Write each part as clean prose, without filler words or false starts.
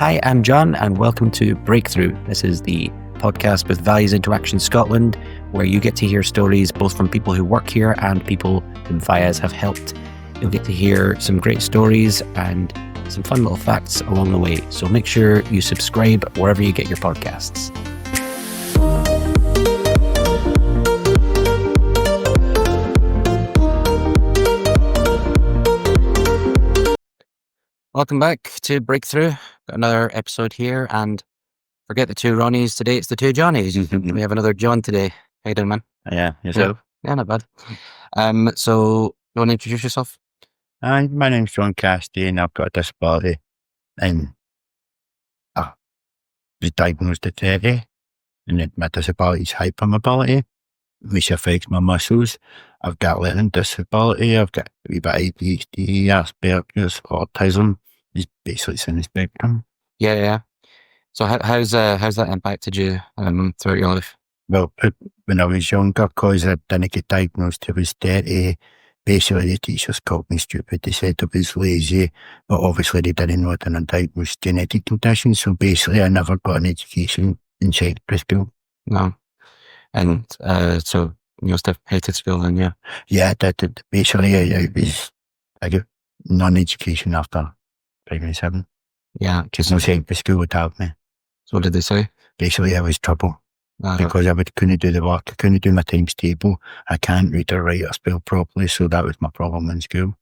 Hi, I'm John, and welcome to Breakthrough. This is the podcast with Values Interaction Scotland, where you get to hear stories both from people who work here and people whom VIAs have helped. You'll get to hear some great stories and some fun little facts along the way. So make sure you subscribe wherever you get your podcasts. Welcome back to Breakthrough. Got another episode here, and forget the two Ronnies. Today it's the two Johnnies. We have another John today. How you doing, man? Yeah, yourself? Yeah, not bad. So you want to introduce yourself? My name's John Cassidy, and I've got a disability. And I was diagnosed at 30, and my disability is hypermobility, which affects my muscles. I've got learning disability. I've got a wee bit of ADHD, Asperger's, autism. It's basically in the spectrum. Yeah. So how's that impacted you throughout your life? Well, when I was younger, because I didn't get diagnosed till I was 30, basically the teachers called me stupid. They said I was lazy, but obviously they didn't know I had an undiagnosed genetic condition. So basically I never got an education in secondary school. No. And so you must have hated school then, yeah? Yeah, I did. Basically I got non-education after primary 7. Yeah. Because no secondary school would help me. So what did they say? Basically I was trouble. Because I couldn't do the work, I couldn't do my times table, I can't read or write or spell properly, so that was my problem in school.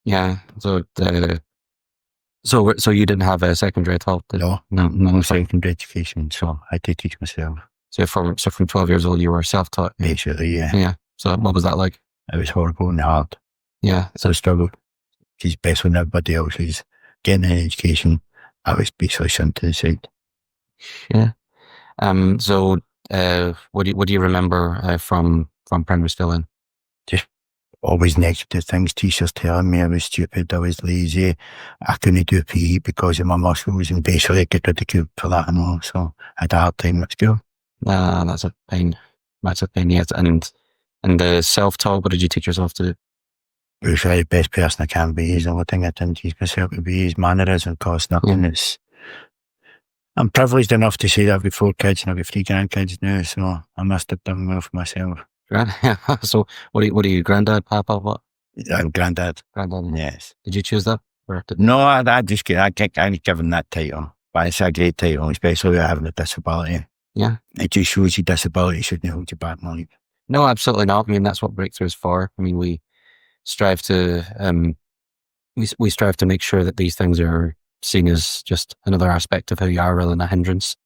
Yeah, so you didn't have a secondary at all? No secondary education, so I had to teach myself. So from 12 years old, you were self-taught? Basically, yeah. Yeah, so what was that like? It was horrible and hard. Yeah. So I struggled. Because based on everybody else who's getting an education, I was basically sent to the side. Yeah. So what do you remember from primary school then? Just always negative things. Teachers telling me I was stupid, I was lazy, I couldn't do PE because of my muscles, and basically I get ridiculed for that and all. So I had a hard time at school. That's a pain. That's a pain, yes. And the self-taught, what did you teach yourself to do? I was the best person I can be. Is the only thing I didn't teach myself to be. Is mannerism costs nothing. Yeah. I'm privileged enough to say that I've got 4 kids and I've got 3 grandkids now, so I must have done well for myself. So what are you, granddad, papa, what? I'm granddad. Granddad. Yes. Did you choose that? No, I was given that title, but it's a great title, especially with having a disability. Yeah. It just shows you disability shouldn't hold you back in life. No, absolutely not. I mean, that's what Breakthrough is for. I mean, we strive to we strive to make sure that these things are seen as just another aspect of who you are rather than a hindrance,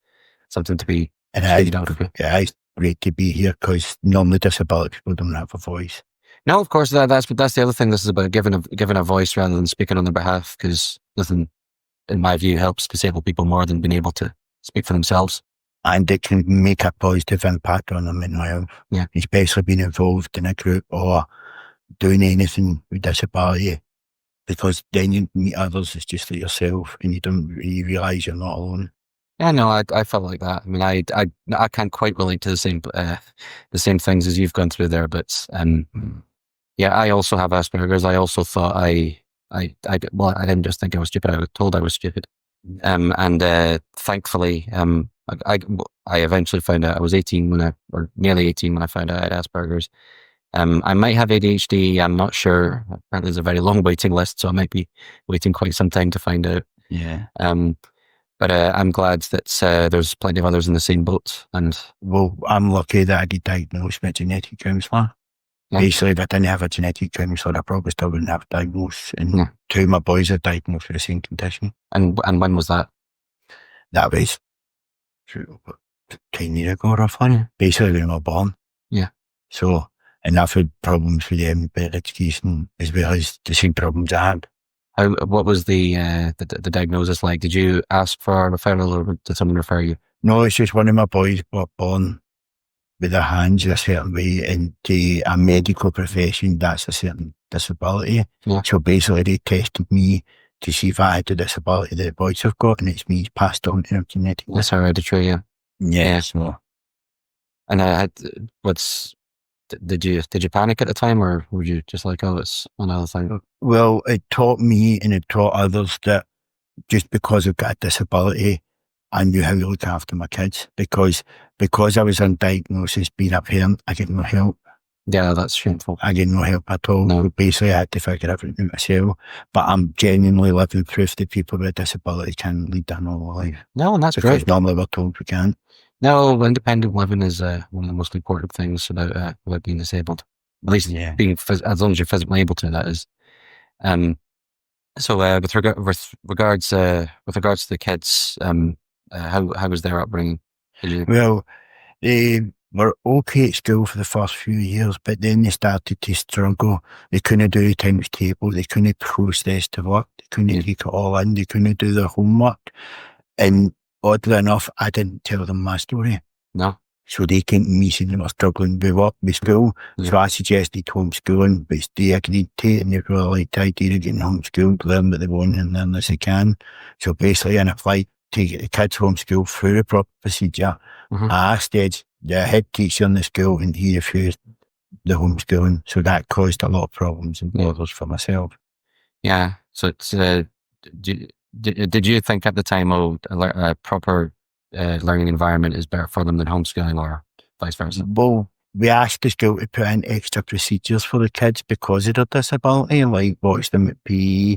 something to be studied out of you. Yeah, it's great to be here because normally disability people don't have a voice. No, of course, that's the other thing. This is about giving a voice rather than speaking on their behalf, because nothing, in my view, helps disabled people more than being able to speak for themselves. And it can make a positive impact on their mental health. Yeah. Especially being involved in a group or doing anything with disability, because then you meet others, it's just like yourself, and you realise you're not alone. Yeah, no, I felt like that. I mean, I can't quite relate to the same things as you've gone through there, but yeah, I also have Asperger's. I also thought I didn't just think I was stupid. I was told I was stupid, and thankfully, I eventually found out I was 18 or nearly 18 when I found out I had Asperger's. I might have ADHD. I'm not sure. Apparently, there's a very long waiting list, so I might be waiting quite some time to find out. Yeah. But I'm glad that there's plenty of others in the same boat. And well, I'm lucky that I get diagnosed with a genetic counselor. Yeah. Basically, if I didn't have a genetic counselor, I probably still wouldn't have diagnosed. And 2 of my boys are diagnosed with the same condition. And when was that? That was 10 years ago, roughly. Basically, when I was born. Yeah. So, and I've had problems with them, with education, as well as the same problems I had. What was the diagnosis like? Did you ask for a referral, or did someone refer you? No, it's just one of my boys were born with their hands a certain way, and to a medical profession, that's a certain disability. Yeah. So basically, they tested me to see if I had the disability that the boys have got, and it's me passed on to them genetically. That's hereditary, yeah. Yeah. So. And did you panic at the time, or were you just like, oh, it's another thing? Well, it taught me and it taught others that just because I've got a disability, I knew how to look after my kids because I was on diagnosis being a parent, I get no help. Yeah, that's shameful. I get no help at all. No. So basically, I had to figure everything myself. But I'm genuinely living proof that people with a disability can lead a normal life. No, and that's Because great. normally we're told we can't. No, independent living is one of the most important things about being disabled. At least Yeah. being as long as you're physically able to, that is. So with regards to the kids, how was their upbringing? Well, they were okay at school for the first few years, but then they started to struggle. They couldn't do the times table. They couldn't process the work. They couldn't take it all in. They couldn't do their homework. And oddly enough, I didn't tell them my story. No. So they came to me saying they were struggling with work, with school. Yeah. So I suggested homeschooling, but they agreed to it, and they really liked the idea of getting homeschooled, learn what they want and learn as they can. So basically, I applied to get the kids homeschooled through the proper procedure. I asked the head teacher in the school, and he refused the homeschooling. So that caused a lot of problems and bothers for myself. Yeah. So it's, did you think at the time, a proper learning environment is better for them than homeschooling, or vice versa? Well, we asked the school to put in extra procedures for the kids because of their disability, like watch them at PE,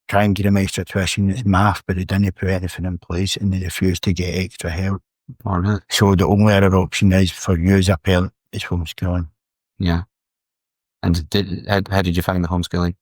try and get them extra tuition in math, but they didn't put anything in place and they refused to get extra help. Oh, really? So the only other option is for you as a parent is homeschooling. Yeah. And how did you find the homeschooling?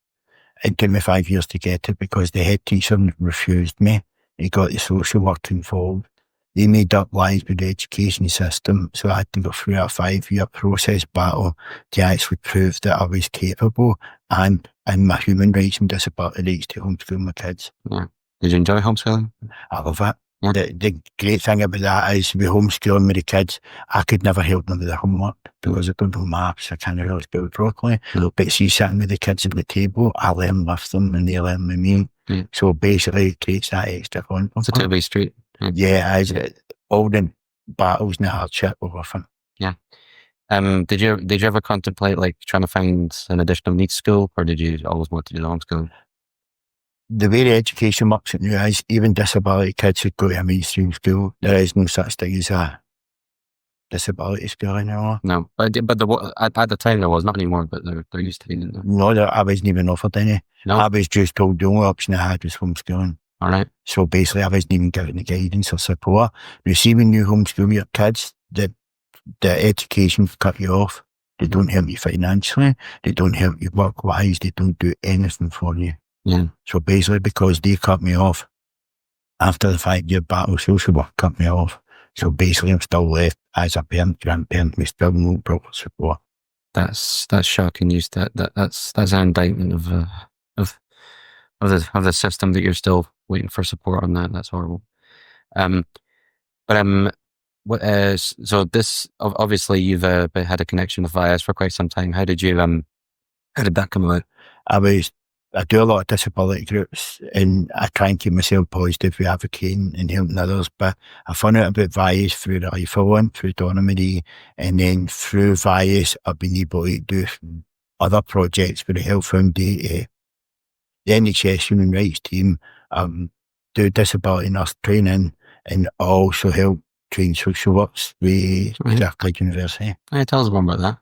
It took me 5 years to get it because the head teacher refused me. He got the social work involved. They made up lies with the education system, so I had to go through a 5-year process battle to actually prove that I was capable and in my human rights and disability rights to homeschool my kids. Yeah. Did you enjoy homeschooling? I love it. Yeah. The great thing about that is with homeschooling with the kids, I could never help them with their homework because I don't know maths, I can't really spell properly. But see, sitting with the kids at the table, I learn with them and they learn with me. Yeah. So basically it creates that extra confidence. It's a two-way street. Yeah, all the battles and the hardship were worth it. Yeah. Did you ever contemplate like trying to find an additional needs school, or did you always want to do the homeschooling? The way the education works now is even disability kids should go to a mainstream school. There is no such thing as a disability school anymore. No, but at the time there was, not anymore, but there used to be. No, I wasn't even offered any. No. I was just told the only option I had was homeschooling. All right. So basically I wasn't even given the guidance or support. You see, when you homeschool your kids, the education cut you off. They don't help you financially. They don't help you work-wise. They don't do anything for you. Yeah. So basically, because they cut me off, after the 5-year battle, social work cut me off. So basically, I'm still left as a parent, grandparent, with still no proper support. That's shocking news. That's an indictment of the system that you're still waiting for support on that. That's horrible. So this obviously you've had a connection with VIS for quite some time. How did that come about? I do a lot of disability groups and I try and keep myself positive with advocating and helping others, but I found out about VIS through the IFA one, through Donna Marie, and then through VIS I've been able to do other projects with the Health Foundation, the NHS Human Rights team, do disability nurse training, and also help train social workers with Strathclyde University. Tell us more about that.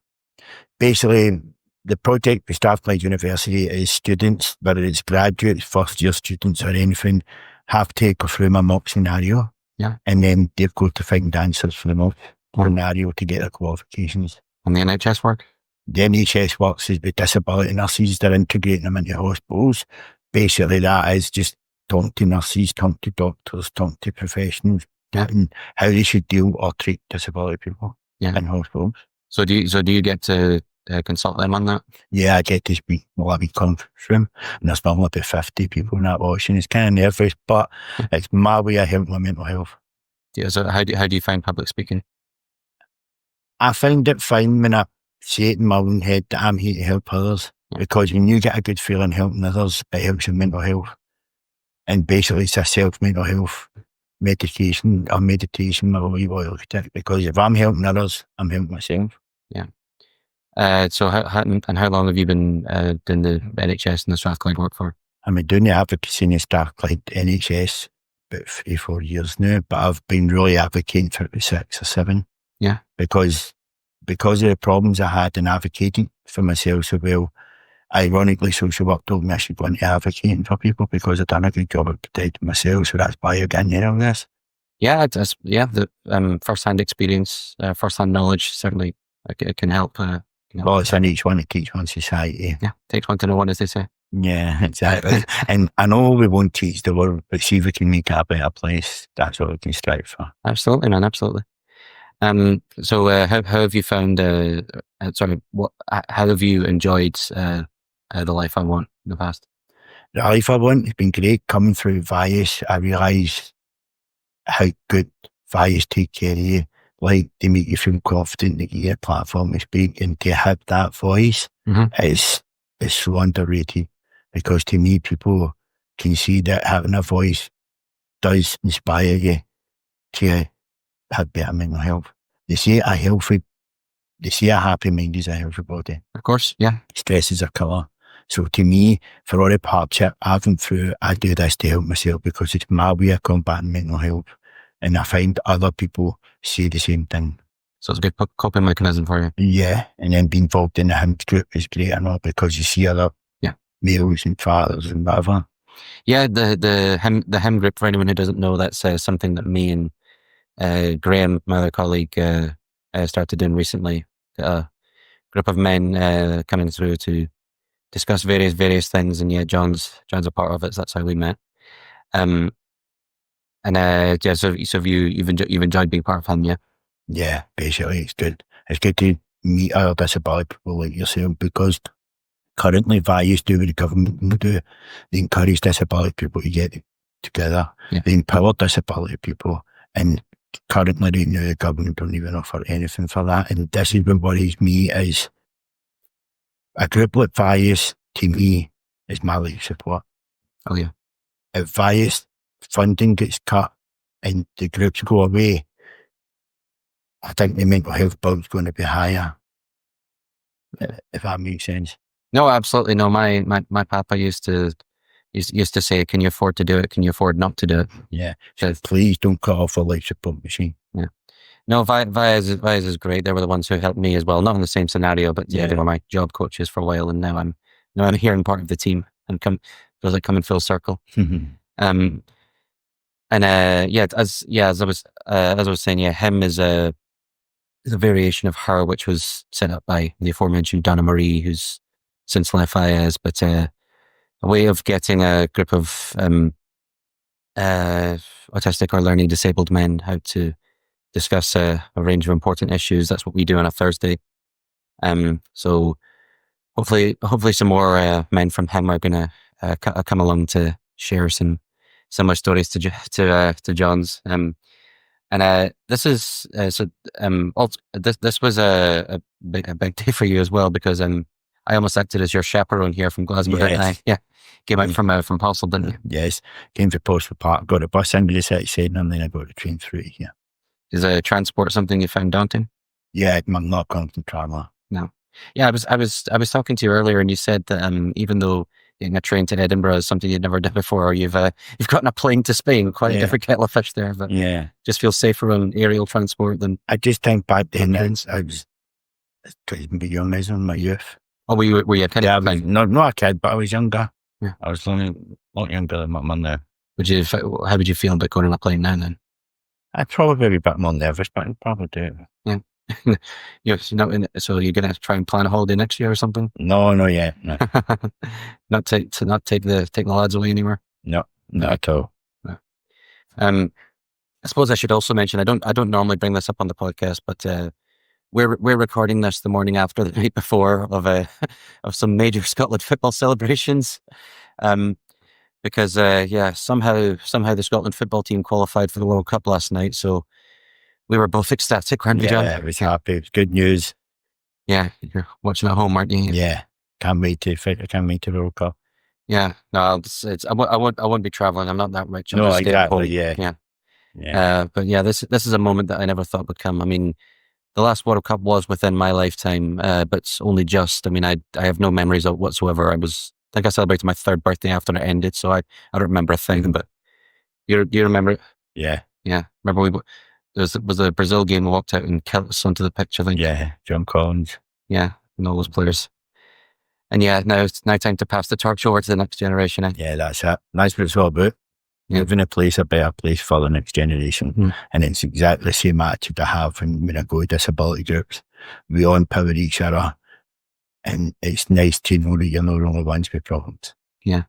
Basically, the project with Strathclyde University is students, whether it's graduates, first year students or anything, have to go through my mock scenario. Yeah. And then they've got to find answers for the mock scenario to get their qualifications. And the NHS work? The NHS works is with disability nurses. They're integrating them into hospitals. Basically, that is just talking to nurses, talking to doctors, talking to professionals, and how they should deal or treat disability people in hospitals. So do you get to consult them on that? Yeah, I get to speak. Well, I be conference room, and there's normally about 50 people in that watching. It's kind of nervous, but it's my way of helping my mental health. Yeah. So how do you find public speaking? I find it fine when I say it in my own head that I'm here to help others, because when you get a good feeling helping others, it helps your mental health. And basically, it's a self-mental health meditation, or meditation, or whatever you look at it, because if I'm helping others, I'm helping myself. Yeah. So how long have you been doing the NHS and the Strathclyde work for? I'm doing the advocacy and stuff like NHS about 3-4 years now, but I've been really advocating for about 6 or 7. Yeah. Because of the problems I had in advocating for myself so well. Ironically, social work told me I should go into advocating for people because I'd done a good job at protecting myself, so that's why you're getting in on this. Yeah, the first-hand experience, first-hand knowledge certainly it can help. Well, it's in each one to teach one society. Yeah, takes one to know one, as they say. Yeah, exactly. And I know we won't teach the world, but see if we can make it a better place. That's what we can strive for. Absolutely, man, absolutely. So how have you found? How have you enjoyed the life I want in the past? The life I want has been great. Coming through Vias, I realise how good Vias take care of you. Like, they make you feel confident to get a platform to speak, and to have that voice is so underrated. Because to me, people can see that having a voice does inspire you to have better mental health. They say a happy mind is a healthy body. Of course, yeah. Stress is a killer. So to me, for all the hardship I've been through, I do this to help myself because it's my way of combating mental health. And I find other people say the same thing. So it's a good coping mechanism for you. Yeah, and then being involved in the HIMS group is great and all because you see other males and fathers and whatever. Yeah, the HIM group, for anyone who doesn't know, that's something that me and Graham, my other colleague, started doing recently. A group of men coming through to discuss various things, and yeah, John's a part of it. So that's how we met. So you've enjoyed being part of HIM, yeah? Yeah, basically, it's good. It's good to meet other disability people like yourself because currently Vias do what the government will do. They encourage disability people to get together. Yeah. They empower disability people, and currently right now the government don't even offer anything for that. And this is what worries me is a group like Vias, to me, is my life support. Oh yeah. If Vias funding gets cut and the groups go away, I think the mental health bill is going to be higher. If that makes sense. No, absolutely. No, my papa used to say, "Can you afford to do it? Can you afford not to do it?" Yeah. So please don't cut off a life support machine. Yeah. No, Vias is great. They were the ones who helped me as well. Not in the same scenario, but yeah, they were my job coaches for a while, and now I'm here and part of the team, and feels like coming full circle. As I was saying, yeah, HIM is a variation of her, which was set up by the aforementioned Donna Marie, who's since left Vias, but a way of getting a group of autistic or learning disabled men how to discuss a range of important issues. That's what we do on a Thursday. So hopefully some more men from HIM are going to come along to share some similar stories to John's. This is this was a big day for you as well because I almost acted as your chaperone here from Glasgow, didn't I? Yeah, came out from Parcel, didn't you? Yes, came to Postal Park, got a bus into the city centre, and then I got a train through here. Is transport something you found daunting? Yeah, I'm not constant traveller. No. Yeah, I was talking to you earlier, and you said that even though getting a train to Edinburgh is something you'd never done before, or you've gotten a plane to Spain, quite a different kettle of fish there, but just feels safer on aerial transport than. I just think back then I was young, I was in my youth. Oh, were you a kid? Yeah, I was not a kid, but I was younger. Yeah. I was a lot younger than my mum now. How would you feel about going on a plane now then? I'd probably be a bit more nervous, but I'd probably do it. Yeah. So you're going to try and plan a holiday next year or something? No, yeah. No. not take the lads away anywhere? No, not at all. No. I suppose I should also mention, I don't normally bring this up on the podcast, but we're recording this the morning after the night before of some major Scotland football celebrations. Because somehow the Scotland football team qualified for the World Cup last night, so we were both ecstatic, weren't we, John? Yeah, I was happy. It was good news. Yeah, you're watching at home, aren't you? Yeah, can't wait to the World Cup. Yeah, no, I won't be traveling. I'm not that rich. No, exactly. Yeah. But yeah, this is a moment that I never thought would come. I mean, the last World Cup was within my lifetime, but only just. I mean, I have no memories of whatsoever. I was think I celebrated my third birthday after it ended, so I don't remember a thing. But you remember? Yeah. Yeah, remember there was a Brazil game. We walked out and killed us onto the pitch. I think. Yeah, John Collins. Yeah, and all those players. And yeah, now it's time to pass the torch over to the next generation. Yeah, that's it. That's what it's all about. Living a place, a better place for the next generation. And it's exactly the same attitude I have when I go to disability groups. We all empower each other. And it's nice to know that you're not the only ones with problems. Yeah.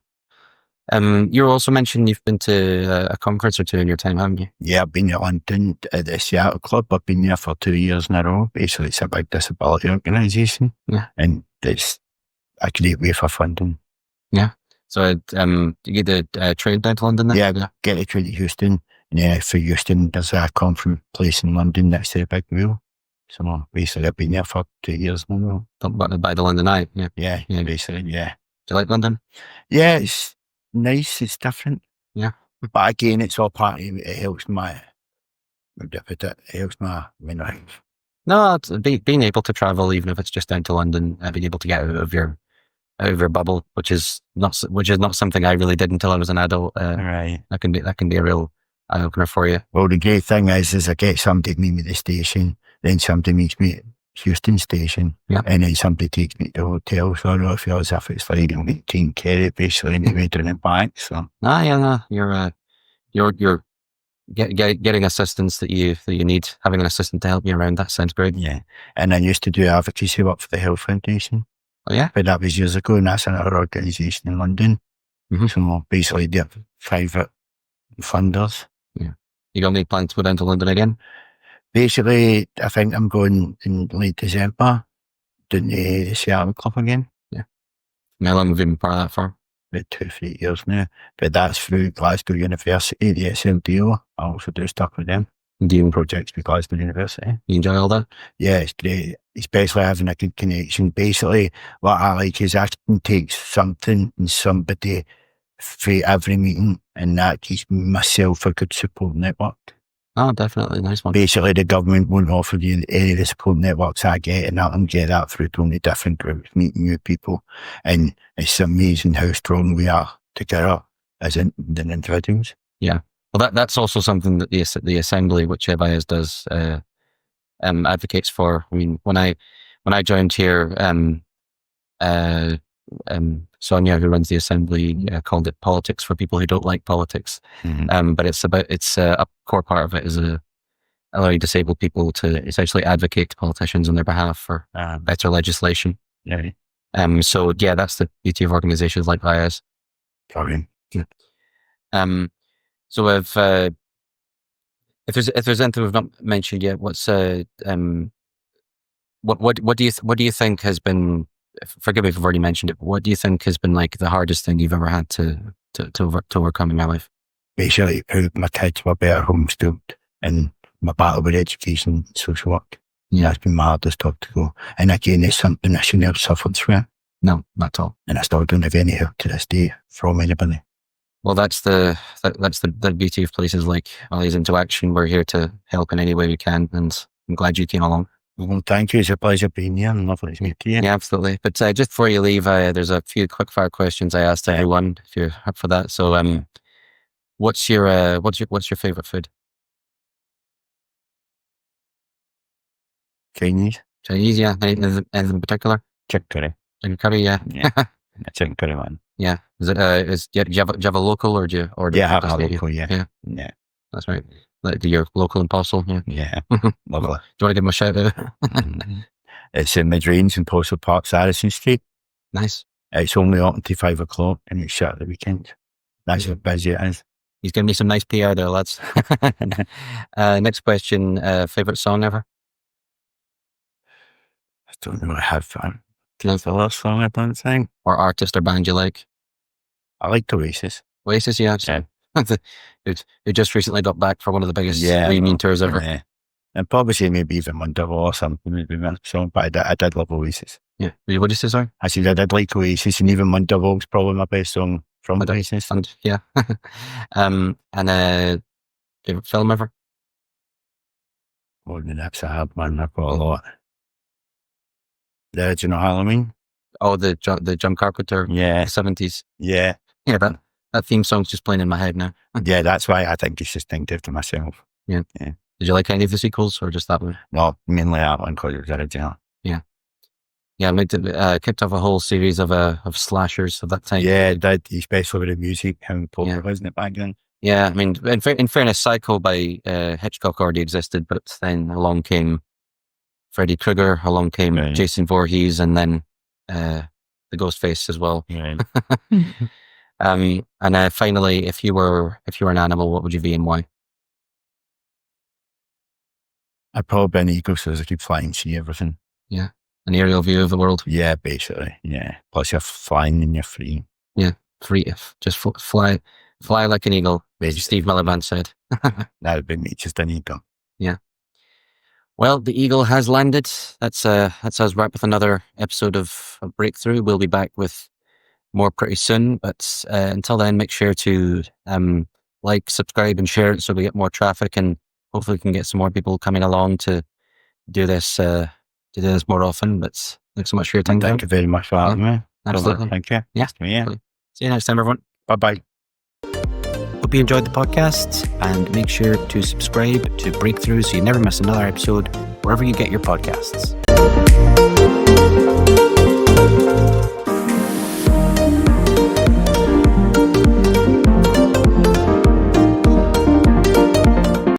You also mentioned you've been to a conference or two in your time, haven't you? Yeah, I've been at London at the Seattle Club. I've been there for 2 years in a row. Basically, it's a big disability organisation. Yeah. And it's a great way for funding. Yeah. So you get the train down to London then? Yeah, get a train to Houston. And then for Houston, there's a conference place in London next to the big wheel. So basically, I've been there for 2 years now. By the London Eye. Yeah. Yeah, basically, yeah. Do you like London? Yeah, it's nice. It's different. Yeah. But again, it's all part of it. It helps my, it helps my life. No, it's being able to travel, even if it's just down to London, being able to get out of your bubble, which is not something I really did until I was an adult. Right. That can be a real eye opener for you. Well, the great thing is I get somebody to meet me at the station, then somebody meets me at Houston station, and then somebody takes me to the hotel. So I don't feel as if it's like I'm taking care of basically and way down it back. So you're getting assistance that you need, having an assistant to help you around. That sounds great. Yeah, and I used to do advocacy work for the Health Foundation. Oh yeah, but that was years ago, and that's another organisation in London. So basically, they're private funders. Yeah, you got any plans to go down to London again? Basically, I think I'm going in late December down to the Seattle Club again. Yeah. And how long have you been part of that for? About 2-3 years now. But that's through Glasgow University, the SLDO. I also do stuff with them. Doing projects with Glasgow University. You enjoy all that? Yeah, it's great. Especially having a good connection. Basically, what I like is I can take something and somebody for every meeting, and that gives myself a good support network. Oh, definitely. Nice one. Basically, the government won't offer you any of the support networks I get, and I can get that through 20 different groups, meeting new people. And it's amazing how strong we are together as individuals. Yeah. Well, that's also something that the Assembly, which FIS does, advocates for. I mean, when I joined here, Sonia, who runs the Assembly, called it politics for people who don't like politics. But it's a core part of it is allowing disabled people to essentially advocate to politicians on their behalf for better legislation. Yeah. So yeah, that's the beauty of organizations like FIS. Sorry. So if there's anything we've not mentioned yet, what do you think has been, forgive me if I've already mentioned it, but what do you think has been like the hardest thing you've ever had to overcome in your life? Basically, how my kids were better homeschooled and my battle with education and social work. Yeah, it's been my hardest job to go. And again, it's something I shouldn't have suffered through. No, not at all. And I still don't have any help to this day from anybody. Well, that's the beauty of places like Alleys Into Action. We're here to help in any way we can, and I'm glad you came along. Well, thank you. It's a pleasure being here and lovely to meet you. Yeah, absolutely. But just before you leave, there's a few quick fire questions I asked everyone, if you're up for that. So, what's your favorite food? Chinese, yeah. Anything in particular? chicken curry. Chicken curry, yeah. Yeah, chicken curry one. Yeah. Is it? Do you have a local or do you order? Yeah, I have a local. Yeah. That's right. Like your local Impossible. Yeah. Lovely. Do you want to give them a shout out? It's in Madreen's in Postal Park, Saracen Street. Nice. It's only open till 5 o'clock and it's shut at the weekend. That's how busy it is. He's giving me some nice PR there, lads. Next question. Favorite song ever? I don't know what I have fun. That's the last song I don't sing. Or artist or band you like? I like Oasis. Oasis, yeah. Who just recently got back for one of the biggest reunion tours ever. Yeah. And probably say maybe even Wonderwall or something would be my song, but I did love Oasis. Yeah. What did you say, sorry? I said I did like Oasis, and even Wonderwall's probably my best song from Oasis. Yeah. And favorite film ever? Oh, that's a hard one. I've got a lot. The original Halloween. Oh, the John Carpenter, Yeah. 70s. Yeah. Yeah, that theme song's just playing in my head now. Yeah, that's why I think it's distinctive to myself. Yeah. Yeah. Did you like any of the sequels or just that one? Well, mainly that one because it was original. Yeah. Yeah, kicked off a whole series of slashers of that time. Yeah, it did, especially with the music, how popular wasn't it back then? Yeah, I mean, in fairness, Psycho by Hitchcock already existed, but then along came Freddy Krueger, along came Jason Voorhees, and then the Ghostface as well. Right. And finally, if you were an animal, what would you be and why? I'd probably be an eagle so I could fly and see everything. Yeah, an aerial view of the world. Yeah, basically. Yeah. Plus you're flying and you're free. Yeah, free. Just fly like an eagle. As Steve Miliband said. That would be me, just an eagle. Yeah. Well, the eagle has landed. That's us wrap with another episode of Breakthrough. We'll be back with more pretty soon. But until then, make sure to like, subscribe, and share it so we get more traffic, and hopefully we can get some more people coming along to do this more often. But thanks so much for your time. Thank you very much for having me. Absolutely. Thank you. Yeah. See you next time, everyone. Bye-bye. Hope you enjoyed the podcast, and make sure to subscribe to Breakthrough so you never miss another episode wherever you get your podcasts.